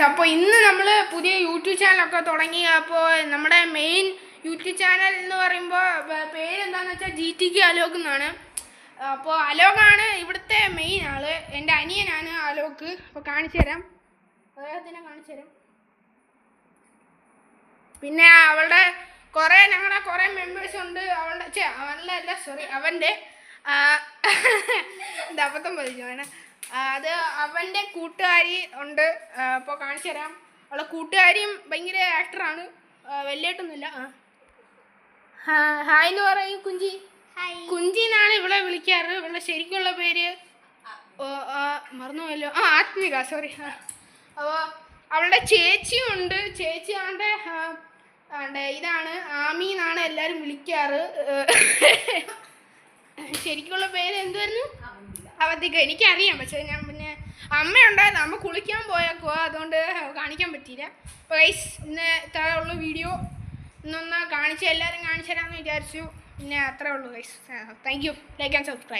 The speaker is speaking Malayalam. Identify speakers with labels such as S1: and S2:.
S1: അപ്പോൾ ഇന്ന് നമ്മൾ പുതിയ യൂട്യൂബ് ചാനലൊക്കെ തുടങ്ങി. അപ്പോൾ നമ്മുടെ മെയിൻ യൂട്യൂബ് ചാനൽ എന്ന് പറയുമ്പോൾ പേരെന്താണെന്ന് വെച്ചാൽ GTK അലോക് എന്നാണ്. അപ്പോൾ അലോകാണ് ഇവിടുത്തെ മെയിൻ ആള്. എൻ്റെ അനിയനാണ് അലോക്. അപ്പോൾ കാണിച്ചു തരാം, അദ്ദേഹത്തിനെ കാണിച്ചു തരാം. പിന്നെ ഞങ്ങളുടെ കുറേ മെമ്പേഴ്സ് ഉണ്ട്. അവൻ്റെ അബദ്ധം പതിച്ചു വേണം. അത് അവൻ്റെ കൂട്ടുകാരി ഉണ്ട്. അപ്പോൾ കാണിച്ചു തരാം. അവളുടെ കൂട്ടുകാരിയും ഭയങ്കര ആക്ടറാണ്, വലിയായിട്ടൊന്നുമില്ല. ഹായ് എന്ന് പറയും കുഞ്ചി. കുഞ്ചി എന്നാണ് ഇവളെ വിളിക്കാറ്. ഇവളുടെ ശരിക്കുള്ള പേര് മറന്നുപോയല്ലോ, ആത്മിക, സോറി. അപ്പോൾ അവളുടെ ചേച്ചിയും ഉണ്ട്. ചേച്ചി ഇതാണ് ആമി എന്നാണ് എല്ലാവരും വിളിക്കാറ്. ശരിക്കുള്ള പേര് എന്തുവായിരുന്നു? അവധിക. എനിക്കറിയാം, പക്ഷേ ഞാൻ പിന്നെ അമ്മയുണ്ടായിരുന്നു. അമ്മ കുളിക്കാൻ പോയേക്കുക, അതുകൊണ്ട് കാണിക്കാൻ പറ്റിയില്ല. അപ്പോൾ ഗൈസ്, ഇന്ന് ഇത്രയുള്ള വീഡിയോ എല്ലാവരും കാണിച്ചു തരാമെന്ന് വിചാരിച്ചു. പിന്നെ അത്രേ ഉള്ളൂ guys. Thank you. Like and subscribe.